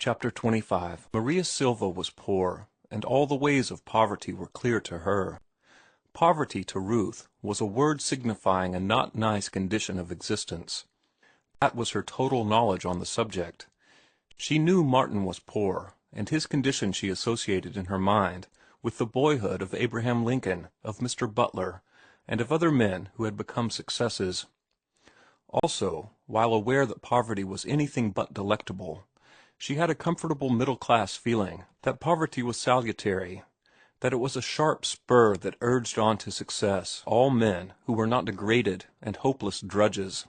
Chapter 25. Maria Silva was poor, and all the ways of poverty were clear to her. Poverty to Ruth was a word signifying a not nice condition of existence. That was her total knowledge on the subject. She knew Martin was poor, and his condition she associated in her mind with the boyhood of Abraham Lincoln, of Mr. Butler, and of other men who had become successes. Also, while aware that poverty was anything but delectable, she had a comfortable middle-class feeling that poverty was salutary, that it was a sharp spur that urged on to success all men who were not degraded and hopeless drudges.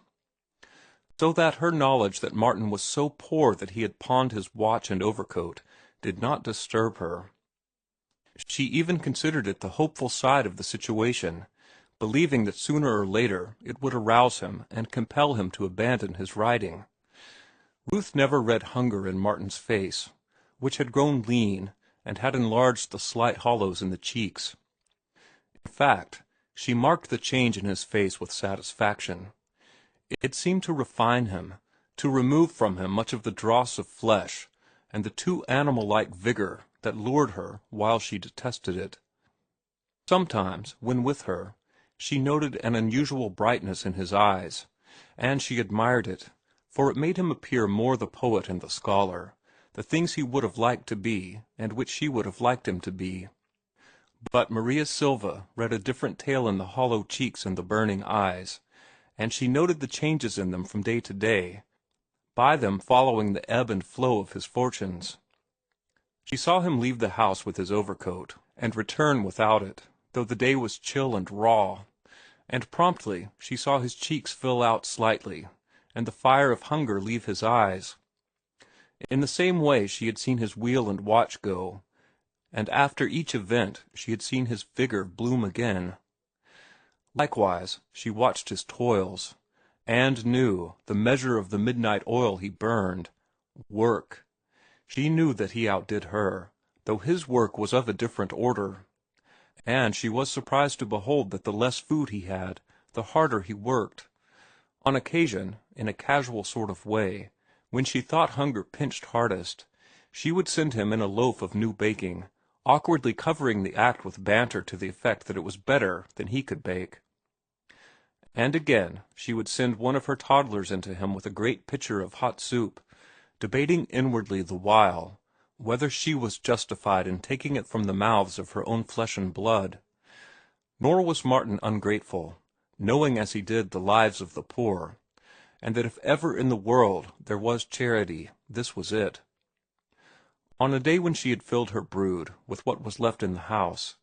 So that her knowledge that Martin was so poor that he had pawned his watch and overcoat did not disturb her. She even considered it the hopeful side of the situation, believing that sooner or later it would arouse him and compel him to abandon his writing. Ruth never read hunger in Martin's face, which had grown lean and had enlarged the slight hollows in the cheeks. In fact, she marked the change in his face with satisfaction. It seemed to refine him, to remove from him much of the dross of flesh and the too animal-like vigor that lured her while she detested it. Sometimes, when with her, she noted an unusual brightness in his eyes, and she admired it, for it made him appear more the poet and the scholar, the things he would have liked to be, and which she would have liked him to be. But Maria Silva read a different tale in the hollow cheeks and the burning eyes, and she noted the changes in them from day to day, by them following the ebb and flow of his fortunes. She saw him leave the house with his overcoat, and return without it, though the day was chill and raw, and promptly she saw his cheeks fill out slightly, and the fire of hunger leave his eyes. In the same way she had seen his wheel and watch go, and after each event she had seen his vigor bloom again. Likewise she watched his toils, and knew the measure of the midnight oil he burned, work. She knew that he outdid her, though his work was of a different order, and she was surprised to behold that the less food he had, the harder he worked. On occasion, in a casual sort of way, when she thought hunger pinched hardest, she would send him in a loaf of new baking, awkwardly covering the act with banter to the effect that it was better than he could bake. And again she would send one of her toddlers into him with a great pitcher of hot soup, debating inwardly the while whether she was justified in taking it from the mouths of her own flesh and blood. Nor was Martin ungrateful, knowing as he did the lives of the poor, and that if ever in the world there was charity, this was it. On a day when she had filled her brood with what was left in the house,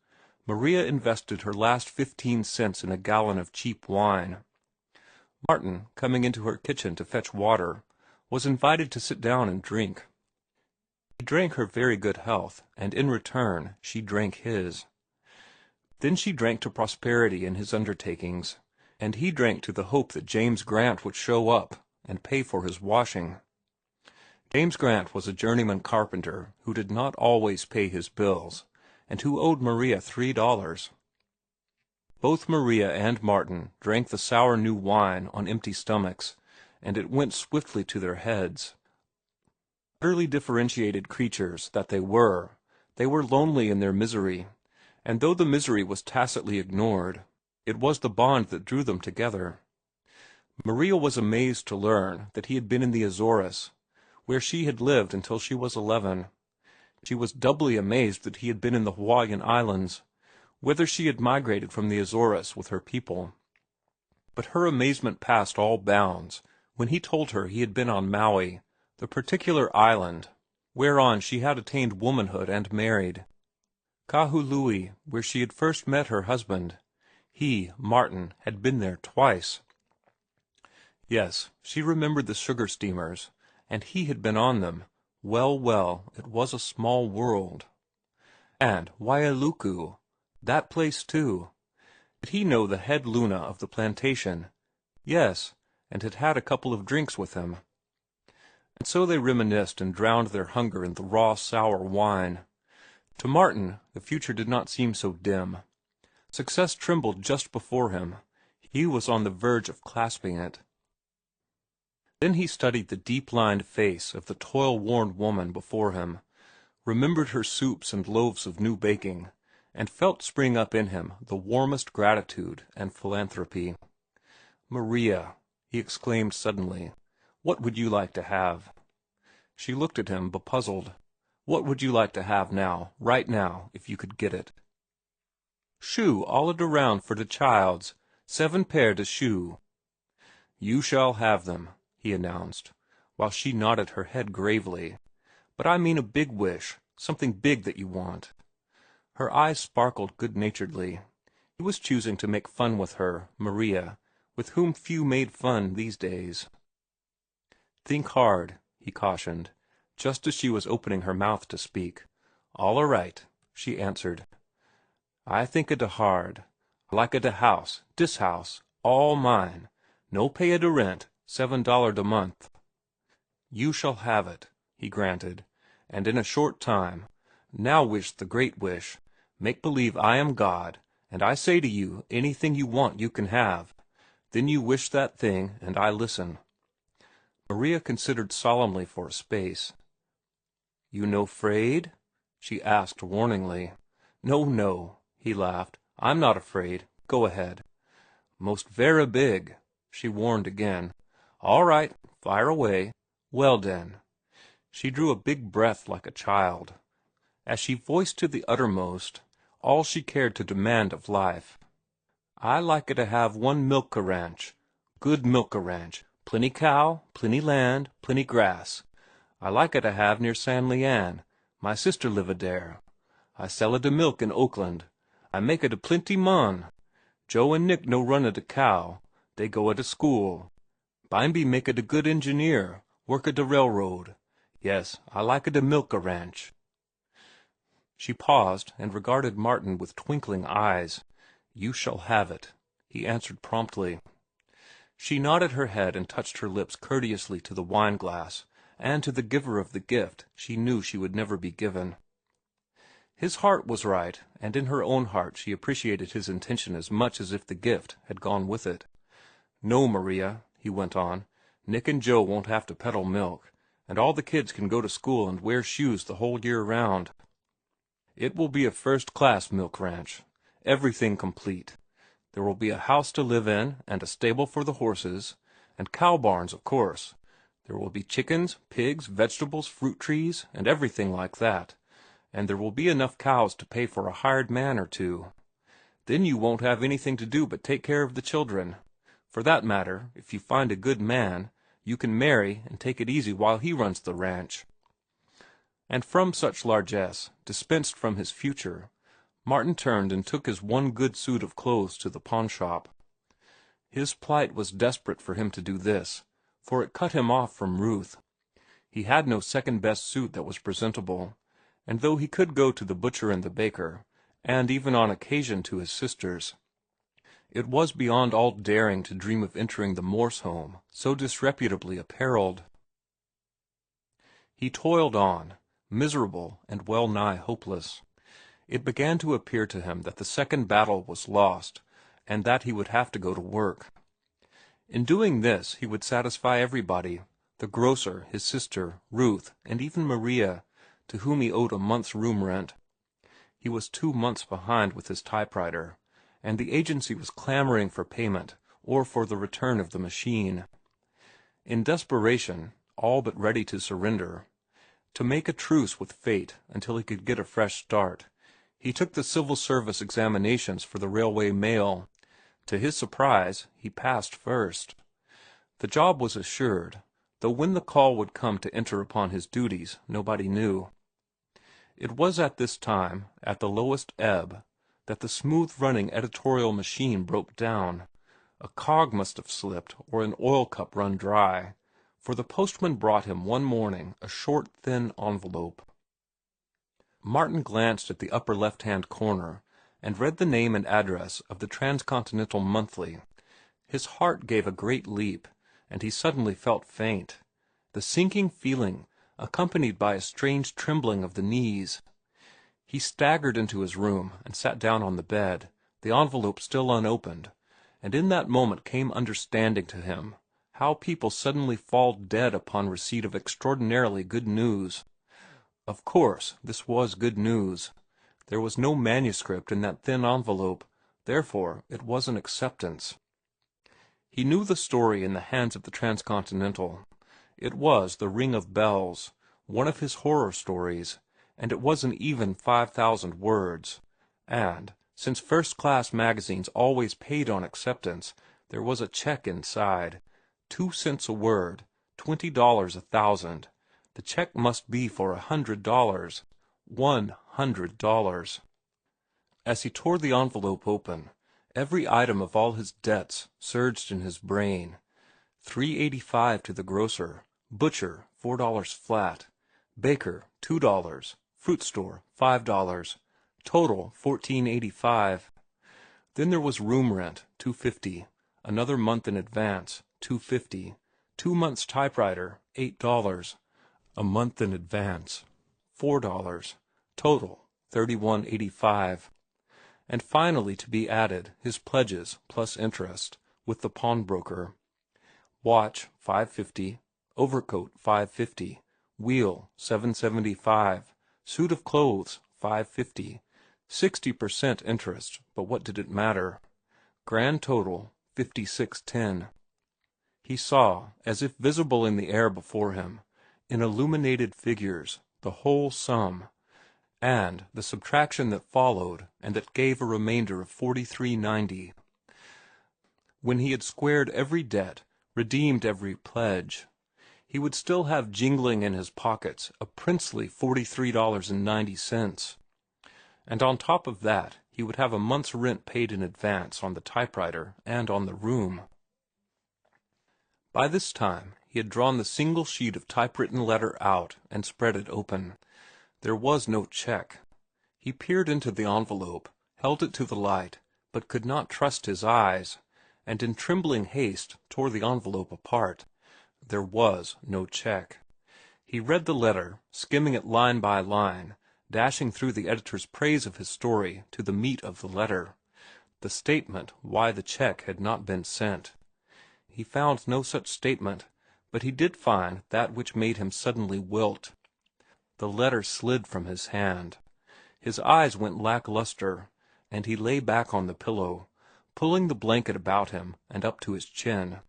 Maria invested her last 15 cents in a gallon of cheap wine. Martin, coming into her kitchen to fetch water, was invited to sit down and drink. He drank her very good health, and in return she drank his. Then she drank to prosperity in his undertakings, and he drank to the hope that James Grant would show up and pay for his washing. James Grant was a journeyman carpenter who did not always pay his bills, and who owed Maria $3. Both Maria and Martin drank the sour new wine on empty stomachs, and it went swiftly to their heads. Utterly differentiated creatures that they were lonely in their misery, and though the misery was tacitly ignored, it was the bond that drew them together. Maria was amazed to learn that he had been in the Azores, where she had lived until she was 11. She was doubly amazed that he had been in the Hawaiian Islands, whither she had migrated from the Azores with her people. But her amazement passed all bounds when he told her he had been on Maui, the particular island whereon she had attained womanhood and married, Kahului, where she had first met her husband. He, Martin, had been there twice. Yes, she remembered the sugar steamers, and he had been on them. Well, it was a small world. And Wailuku, that place too. Did he know the head Luna of the plantation? Yes, and had had a couple of drinks with him. And so they reminisced and drowned their hunger in the raw, sour wine. To Martin, the future did not seem so dim. Success trembled just before him. He was on the verge of clasping it. Then he studied the deep-lined face of the toil-worn woman before him, remembered her soups and loaves of new baking, and felt spring up in him the warmest gratitude and philanthropy. "Maria," he exclaimed suddenly, "what would you like to have?" She looked at him, bepuzzled. "What would you like to have now, right now, if you could get it?" "Shoe all around for de childs, 7 pair de shoe." "You shall have them," he announced, while she nodded her head gravely. "But I mean a big wish, something big that you want." Her eyes sparkled good-naturedly. He was choosing to make fun with her, Maria, with whom few made fun these days. "Think hard," he cautioned, just as she was opening her mouth to speak. "All a right," she answered. "I think a da hard. I like a da house, dis house, all mine. No pay a da rent, $7 da month." "You shall have it," he granted, "and in a short time. Now wish the great wish. Make believe I am God, and I say to you, anything you want you can have. Then you wish that thing, and I listen." Maria considered solemnly for a space. "You no 'fraid?" she asked warningly. "No, no," he laughed. "I'm not afraid. Go ahead." "Most vera big," she warned again. "All right, fire away. Well, den." She drew a big breath like a child, as she voiced to the uttermost all she cared to demand of life. "I like to have one milk ranch, good milk ranch, plenty cow, plenty land, plenty grass. I like to have near San Leanne. My sister live a dere. I sell a de milk in Oakland. I make a de plenty mon. Joe and Nick no run a de cow. They go a de school. Bimeby make a de good engineer, work a de railroad. Yes, I like a de milk ranch." She paused and regarded Martin with twinkling eyes. "You shall have it," he answered promptly. She nodded her head and touched her lips courteously to the wine-glass, and to the giver of the gift she knew she would never be given. His heart was right, and in her own heart she appreciated his intention as much as if the gift had gone with it. "No, Maria," he went on, "Nick and Joe won't have to peddle milk, and all the kids can go to school and wear shoes the whole year round. It will be a first-class milk ranch, everything complete. There will be a house to live in, and a stable for the horses, and cow barns, of course. There will be chickens, pigs, vegetables, fruit trees, and everything like that. And there will be enough cows to pay for a hired man or two. Then you won't have anything to do but take care of the children. For that matter, if you find a good man, you can marry and take it easy while he runs the ranch." And from such largesse, dispensed from his future, Martin turned and took his one good suit of clothes to the pawnshop. His plight was desperate for him to do this, for it cut him off from Ruth. He had no second-best suit that was presentable, and though he could go to the butcher and the baker, and even on occasion to his sister's, it was beyond all daring to dream of entering the Morse home so disreputably apparelled. He toiled on, miserable and well-nigh hopeless. It began to appear to him that the second battle was lost, and that he would have to go to work. In doing this he would satisfy everybody, the grocer, his sister, Ruth, and even Maria, to whom he owed a month's room rent. He was 2 months behind with his typewriter, and the agency was clamoring for payment or for the return of the machine. In desperation, all but ready to surrender, to make a truce with fate until he could get a fresh start, he took the civil service examinations for the railway mail. To his surprise, he passed first. The job was assured, though when the call would come to enter upon his duties, nobody knew. It was at this time, at the lowest ebb, that the smooth-running editorial machine broke down. A cog must have slipped, or an oil cup run dry, for the postman brought him one morning a short, thin envelope. Martin glanced at the upper left-hand corner, and read the name and address of the Transcontinental Monthly. His heart gave a great leap, and he suddenly felt faint, the sinking feeling accompanied by a strange trembling of the knees. He staggered into his room and sat down on the bed, the envelope still unopened, and in that moment came understanding to him, How people suddenly fall dead upon receipt of extraordinarily good news. Of course, this was good news. There was no manuscript in that thin envelope, therefore it was an acceptance. He knew the story in the hands of the Transcontinental. It was The Ring of Bells, one of his horror stories, and it wasn't even 5,000 words. And, since first-class magazines always paid on acceptance, there was a check inside. 2 cents a word, $20 1,000. The check must be for $100. $100. As he tore the envelope open, every item of all his debts surged in his brain. $3.85 to the grocer, butcher $4 flat, baker $2, fruit store $5, total $14.85. Then there was room rent $2.50, another month in advance $2.50, 2 months typewriter $8, a month in advance $4, total $31.85. And finally to be added his pledges plus interest with the pawnbroker. Watch $5.50, overcoat $5.50, wheel $7.75, suit of clothes $5.50, 60% interest, but what did it matter? Grand total $56.10. He saw, as if visible in the air before him, in illuminated figures, the whole sum, and the subtraction that followed and that gave a remainder of $43.90. When he had squared every debt, redeemed every pledge, he would still have jingling in his pockets a princely $43.90. And on top of that, he would have a month's rent paid in advance on the typewriter and on the room. By this time, he had drawn the single sheet of typewritten letter out and spread it open. There was no check. He peered into the envelope, held it to the light, but could not trust his eyes, and in trembling haste tore the envelope apart. There was no check. He read the letter, skimming it line by line, dashing through the editor's praise of his story to the meat of the letter, the statement why the check had not been sent. He found no such statement, but he did find that which made him suddenly wilt. The letter slid from his hand. His eyes went lackluster, and he lay back on the pillow, pulling the blanket about him and up to his chin.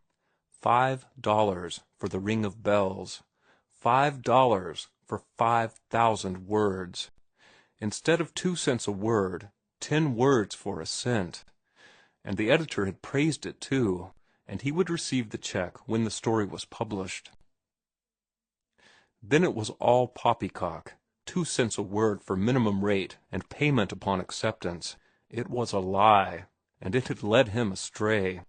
$5 for The Ring of Bells. $5 for 5,000 words. Instead of 2 cents a word, 10 words for a cent. And the editor had praised it too, and he would receive the check when the story was published. Then it was all poppycock. 2 cents a word for minimum rate and payment upon acceptance. It was a lie, and it had led him astray.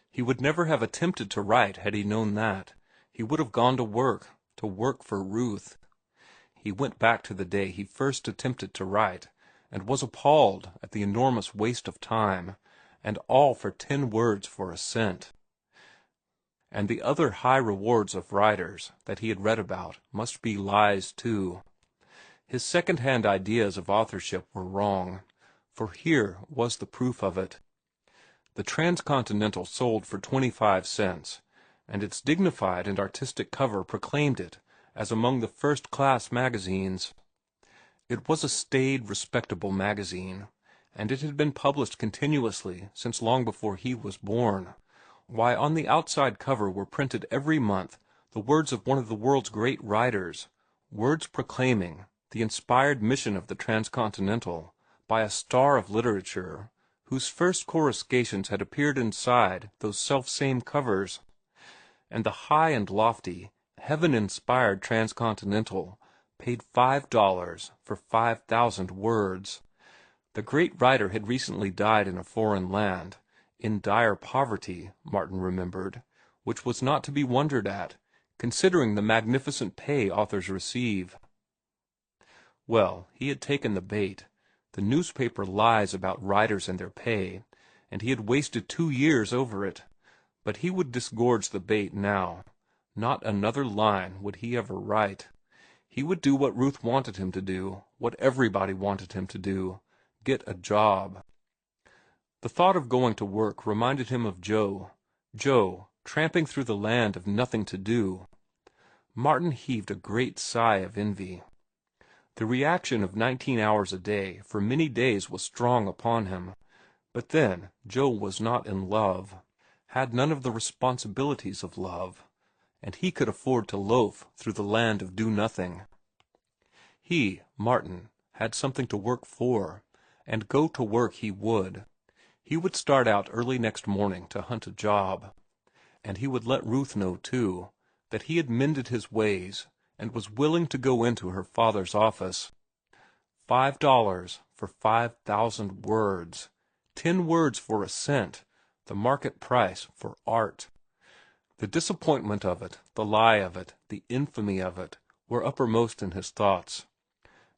He would never have attempted to write had he known that. He would have gone to work for Ruth. He went back to the day he first attempted to write, and was appalled at the enormous waste of time, and all for 10 words for a cent. And the other high rewards of writers that he had read about must be lies too. His second-hand ideas of authorship were wrong, for here was the proof of it. The Transcontinental sold for 25 cents, and its dignified and artistic cover proclaimed it as among the first-class magazines. It was a staid, respectable magazine, and it had been published continuously since long before he was born. Why, on the outside cover were printed every month the words of one of the world's great writers, words proclaiming the inspired mission of the Transcontinental by a star of literature whose first coruscations had appeared inside those self-same covers. And the high and lofty, heaven-inspired Transcontinental paid $5 for 5,000 words. The great writer had recently died in a foreign land, in dire poverty, Martin remembered, which was not to be wondered at, considering the magnificent pay authors receive. Well, he had taken the bait, the newspaper lies about writers and their pay, and he had wasted 2 years over it. But he would disgorge the bait now. Not another line would he ever write. He would do what Ruth wanted him to do, what everybody wanted him to do, get a job. The thought of going to work reminded him of Joe, tramping through the land of nothing to do. Martin heaved a great sigh of envy. The reaction of 19 hours a day for many days was strong upon him. But then Joe was not in love, had none of the responsibilities of love, and he could afford to loaf through the land of do-nothing. He, Martin, had something to work for, and go to work he would. He would start out early next morning to hunt a job, and he would let Ruth know, too, that he had mended his ways and was willing to go into her father's office. $5 for 5,000 words, 10 words for a cent, the market price for art. The disappointment of it, the lie of it, the infamy of it, were uppermost in his thoughts.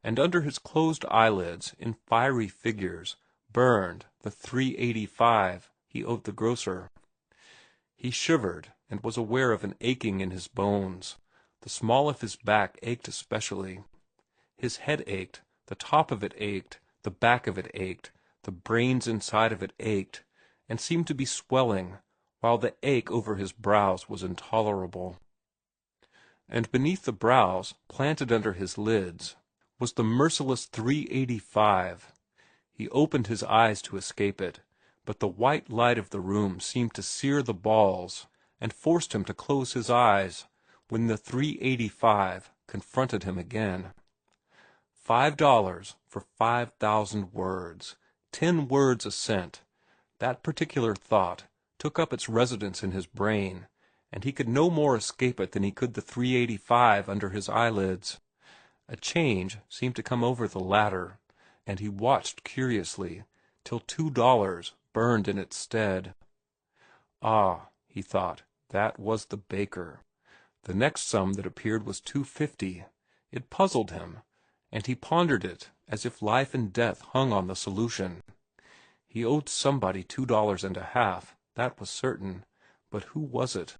And under his closed eyelids, in fiery figures, burned the $3.85 he owed the grocer. He shivered, and was aware of an aching in his bones. The small of his back ached especially. His head ached, the top of it ached, the back of it ached, the brains inside of it ached, and seemed to be swelling, while the ache over his brows was intolerable. And beneath the brows, planted under his lids, was the merciless $3.85. He opened his eyes to escape it, but the white light of the room seemed to sear the balls, and forced him to close his eyes when the $3.85 confronted him again. $5 for 5,000 words, 10 words a cent. That particular thought took up its residence in his brain, and he could no more escape it than he could the $3.85 under his eyelids. A change seemed to come over the latter, and he watched curiously till $2 burned in its stead. Ah, he thought, that was the baker. The next sum that appeared was $2.50. It puzzled him, and he pondered it as if life and death hung on the solution. He owed somebody $2.50, that was certain, but who was it?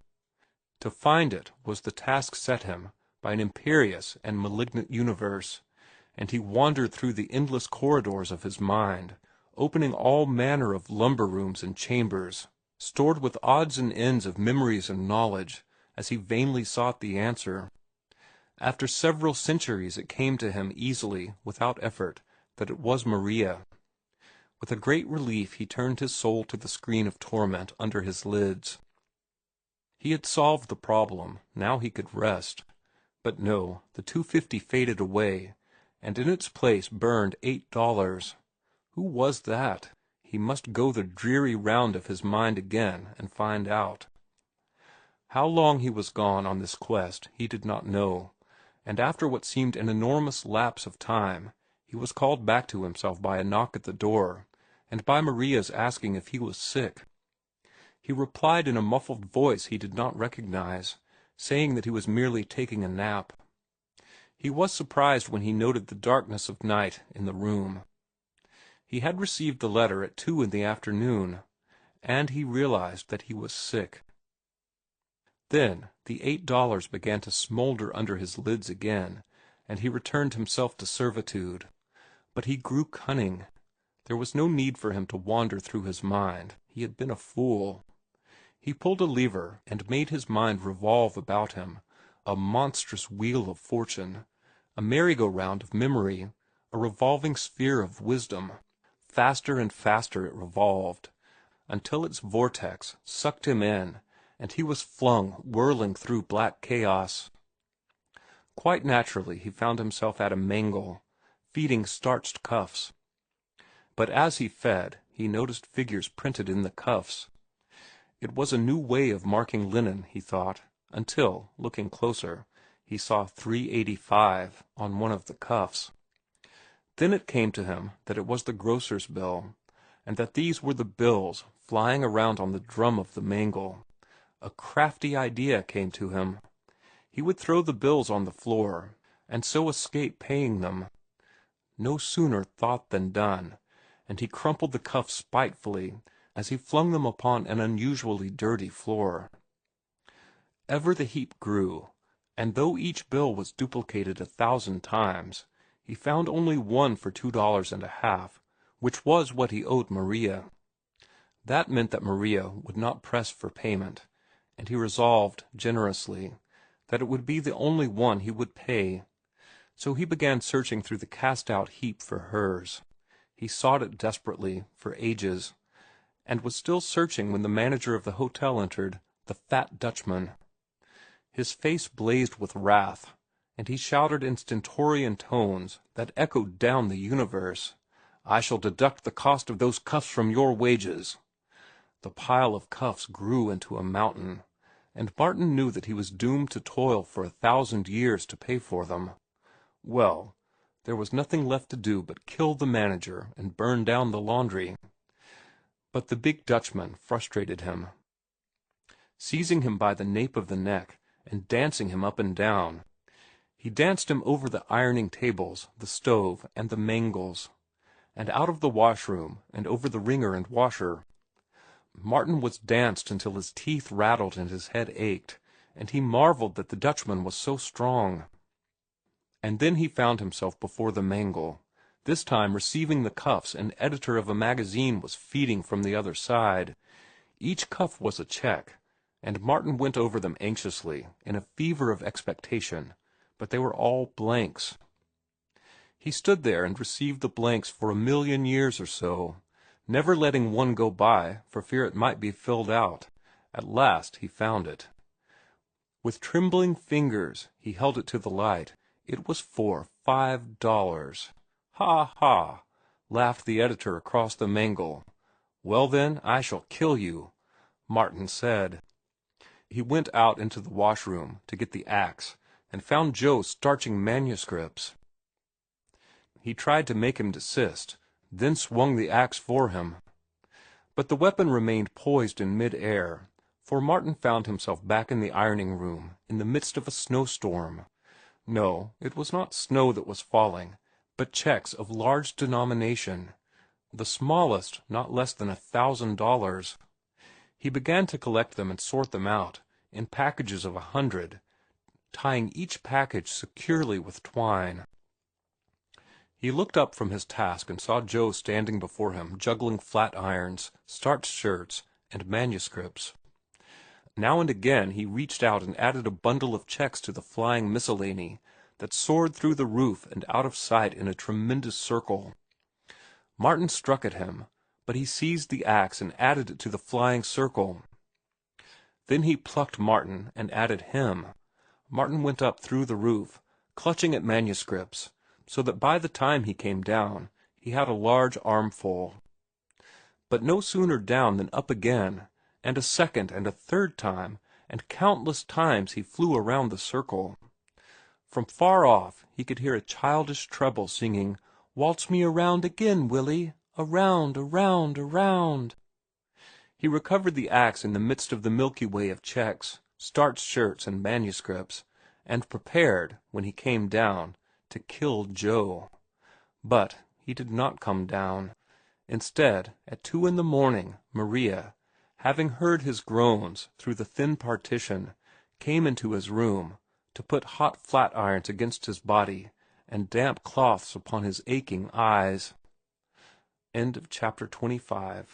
To find it was the task set him by an imperious and malignant universe, and he wandered through the endless corridors of his mind, opening all manner of lumber rooms and chambers, stored with odds and ends of memories and knowledge, as he vainly sought the answer. After several centuries it came to him easily, without effort, that it was Maria. With a great relief he turned his soul to the screen of torment under his lids. He had solved the problem, now he could rest. But no, the $2.50 faded away, and in its place burned $8. Who was that? He must go the dreary round of his mind again and find out. How long he was gone on this quest he did not know, and after what seemed an enormous lapse of time, he was called back to himself by a knock at the door, and by Maria's asking if he was sick. He replied in a muffled voice he did not recognize, saying that he was merely taking a nap. He was surprised when he noted the darkness of night in the room. He had received the letter at 2 in the afternoon, and he realized that he was sick. Then the $8 began to smolder under his lids again, and he returned himself to servitude. But he grew cunning. There was no need for him to wander through his mind. He had been a fool. He pulled a lever and made his mind revolve about him, a monstrous wheel of fortune, a merry-go-round of memory, a revolving sphere of wisdom. Faster and faster it revolved, until its vortex sucked him in, and he was flung whirling through black chaos. Quite naturally he found himself at a mangle, feeding starched cuffs. But as he fed, he noticed figures printed in the cuffs. It was a new way of marking linen, he thought, until, looking closer, he saw $3.85 on one of the cuffs. Then it came to him that it was the grocer's bill, and that these were the bills flying around on the drum of the mangle. A crafty idea came to him. He would throw the bills on the floor, and so escape paying them. No sooner thought than done, and he crumpled the cuffs spitefully as he flung them upon an unusually dirty floor. Ever the heap grew, and though each bill was duplicated 1,000 times, he found only one for $2.50, which was what he owed Maria. That meant that Maria would not press for payment, and he resolved, generously, that it would be the only one he would pay. So he began searching through the cast-out heap for hers. He sought it desperately, for ages, and was still searching when the manager of the hotel entered, the fat Dutchman. His face blazed with wrath, and he shouted in stentorian tones that echoed down the universe, "I shall deduct the cost of those cuffs from your wages." The pile of cuffs grew into a mountain, and Martin knew that he was doomed to toil for 1,000 years to pay for them. Well, there was nothing left to do but kill the manager and burn down the laundry. But the big Dutchman frustrated him. Seizing him by the nape of the neck and dancing him up and down, he danced him over the ironing tables, the stove, and the mangles, and out of the washroom and over the wringer and washer. Martin was danced until his teeth rattled and his head ached, and he marveled that the Dutchman was so strong. And then he found himself before the mangle, this time receiving the cuffs an editor of a magazine was feeding from the other side. Each cuff was a check, and Martin went over them anxiously, in a fever of expectation, but they were all blanks. He stood there and received the blanks for 1,000,000 years or so, never letting one go by for fear it might be filled out. At last he found it. With trembling fingers he held it to the light. It was for $5. "Ha, ha!" laughed the editor across the mangle. "Well, then, I shall kill you," Martin said. He went out into the washroom to get the axe, and found Joe starching manuscripts. He tried to make him desist, then swung the axe for him. But the weapon remained poised in mid-air, for Martin found himself back in the ironing room, in the midst of a snowstorm. No, it was not snow that was falling, but checks of large denomination, the smallest not less than $1,000. He began to collect them and sort them out, in packages of 100, tying each package securely with twine. He looked up from his task and saw Joe standing before him, juggling flat irons, starched shirts, and manuscripts. Now and again he reached out and added a bundle of checks to the flying miscellany that soared through the roof and out of sight in a tremendous circle. Martin struck at him, but he seized the axe and added it to the flying circle. Then he plucked Martin and added him. Martin went up through the roof, clutching at manuscripts, so that by the time he came down, he had a large armful. But no sooner down than up again, and a second and a third time, and countless times he flew around the circle. From far off he could hear a childish treble singing, "Waltz me around again, Willie, around, around, around." He recovered the axe in the midst of the Milky Way of checks, starched shirts, and manuscripts, and prepared, when he came down, to kill Joe. But he did not come down. Instead, at 2 in the morning, Maria, having heard his groans through the thin partition, came into his room to put hot flat irons against his body and damp cloths upon his aching eyes. End of chapter 25.